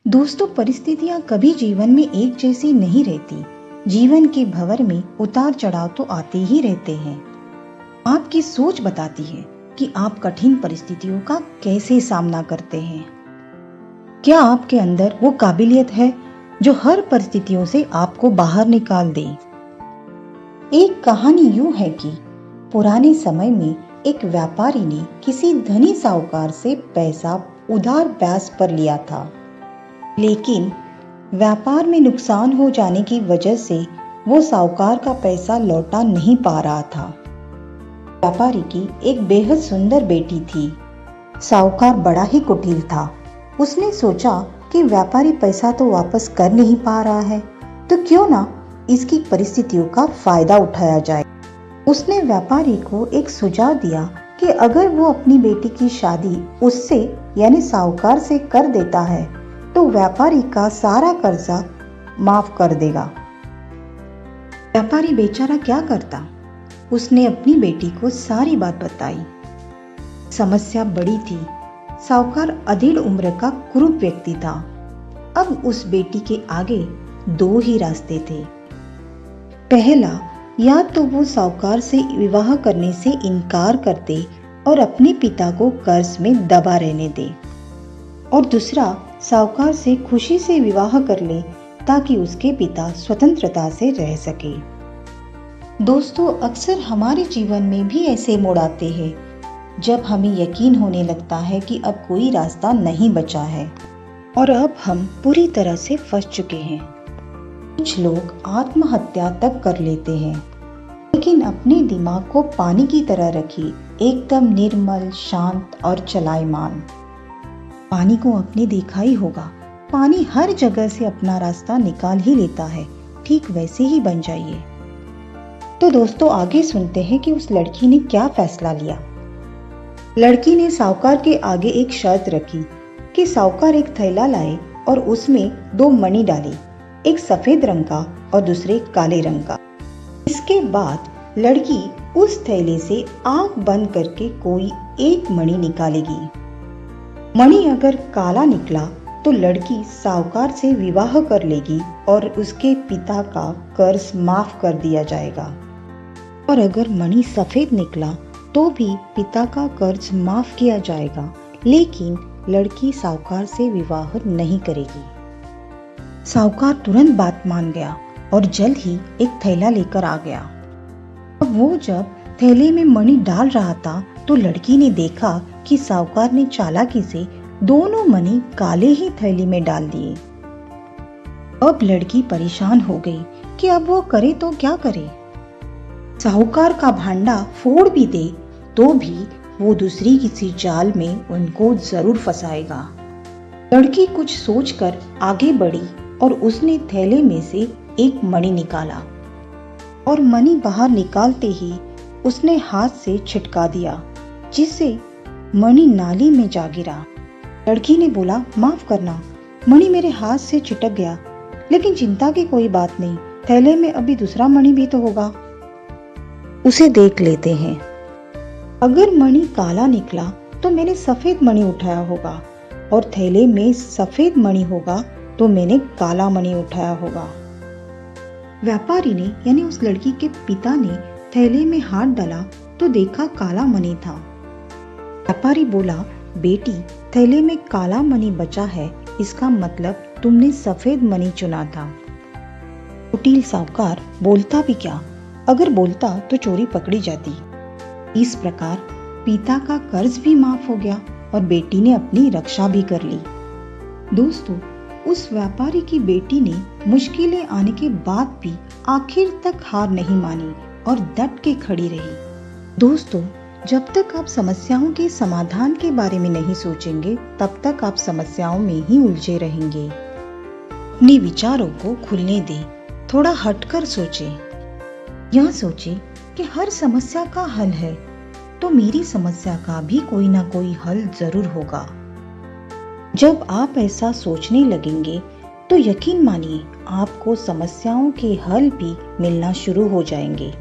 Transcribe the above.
दोस्तों, परिस्थितियां कभी जीवन में एक जैसी नहीं रहती। जीवन के भंवर में उतार चढ़ाव तो आते ही रहते हैं। आपकी सोच बताती है कि आप कठिन परिस्थितियों का कैसे सामना करते हैं। क्या आपके अंदर वो काबिलियत है जो हर परिस्थितियों से आपको बाहर निकाल दे। एक कहानी यूं है कि पुराने समय में एक व्यापारी ने किसी धनी साहूकार से पैसा उधार ब्याज पर लिया था, लेकिन व्यापार में नुकसान हो जाने की वजह से वो साहूकार का पैसा लौटा नहीं पा रहा था। व्यापारी की एक बेहद सुंदर बेटी थी। साहूकार बड़ा ही कुटिल था। उसने सोचा कि व्यापारी पैसा तो वापस कर नहीं पा रहा है, तो क्यों ना इसकी परिस्थितियों का फायदा उठाया जाए। उसने व्यापारी को एक सुझाव दिया कि अगर वो अपनी बेटी की शादी उससे यानी साहूकार से कर देता है तो व्यापारी का सारा कर्जा माफ कर देगा। व्यापारी बेचारा क्या करता। उसने अपनी बेटी को सारी बात बताई। समस्या बड़ी थी। साहूकार अधेड़ उम्र का कुरूप व्यक्ति था। अब उस बेटी के आगे दो ही रास्ते थे। पहला, या तो वो साहूकार से विवाह करने से इनकार कर दे और अपने पिता को कर्ज में दबा रहने दे, और दूसरा, साहूकार से खुशी से विवाह कर ले ताकि उसके पिता स्वतंत्रता से रह सके। दोस्तों, अक्सर हमारे जीवन में भी ऐसे मोड़ आते हैं जब हमें यकीन होने लगता है कि अब कोई रास्ता नहीं बचा है और अब हम पूरी तरह से फंस चुके हैं। कुछ लोग आत्महत्या तक कर लेते हैं, लेकिन अपने दिमाग को पानी की तरह रखिए, एकदम निर्मल, शांत और चलायमान। पानी को आपने देखा ही होगा, पानी हर जगह से अपना रास्ता निकाल ही लेता है। ठीक वैसे ही बन जाइए। तो दोस्तों, आगे सुनते हैं कि उस लड़की ने क्या फैसला लिया। लड़की ने साहूकार के आगे एक शर्त रखी कि साहूकार एक थैला लाए और उसमें दो मणि डाले, एक सफेद रंग का और दूसरे काले रंग का। इसके बाद लड़की उस थैले से आंख बंद करके कोई एक मणि निकालेगी। मणि अगर काला निकला तो लड़की साहूकार से विवाह कर लेगी और उसके पिता का कर्ज माफ कर दिया जाएगा। और अगर मणि सफेद निकला तो भी पिता का कर्ज माफ किया जाएगा, लेकिन लड़की साहूकार से विवाह नहीं करेगी। साहूकार तुरंत बात मान गया और जल्द ही एक थैला लेकर आ गया। अब वो जब थैले में मणि डाल रहा था तो लड़की ने देखा कि साहूकार ने चालाकी से दोनों मणि काले ही थैली में डाल दिए। अब लड़की परेशान हो गई कि अब वो करे तो क्या करे। साहूकार का भांडा फोड़ भी दे तो भी वो दूसरी किसी जाल में उनको जरूर फंसाएगा। लड़की कुछ सोचकर आगे बढ़ी और उसने थैले में से एक मणि निकाला, और मणि बाहर निकालते ही उसने हाथ से छिटका दिया, जिससे मणि नाली में जा गिरा। लड़की ने बोला, माफ करना, मणि मेरे हाथ से छिटक गया, लेकिन चिंता की कोई बात नहीं, थैले में अभी दूसरा मणि भी तो होगा, उसे देख लेते हैं। अगर मणि काला निकला तो मैंने सफेद मणि उठाया होगा, और थैले में सफेद मणि होगा तो मैंने काला मणि उठाया होगा। व्यापारी ने यानी उस लड़की के पिता ने थैले में हाथ डाला तो देखा काला मणि था। व्यापारी बोला, बेटी, थैले में काला मणि बचा है, इसका मतलब तुमने सफेद मणि चुना था। कुटिल साहूकार बोलता भी क्या, अगर बोलता तो चोरी पकड़ी जाती। इस प्रकार पिता का कर्ज भी माफ हो गया और बेटी ने अपनी रक्षा भी कर ली। दोस्तों, उस व्यापारी की बेटी ने मुश्किलें आने के बाद भी आखिर तक हार नहीं मानी और डट के खड़ी रही। दोस्तों, जब तक आप समस्याओं के समाधान के बारे में नहीं सोचेंगे, तब तक आप समस्याओं में ही उलझे रहेंगे। अपने विचारों को खुलने दें, थोड़ा हटकर सोचें। यह सोचें कि हर समस्या का हल है, तो मेरी समस्या का भी कोई ना कोई हल जरूर होगा। जब आप ऐसा सोचने लगेंगे तो यकीन मानिए आपको समस्याओं के हल भी मिलना शुरू हो जाएंगे।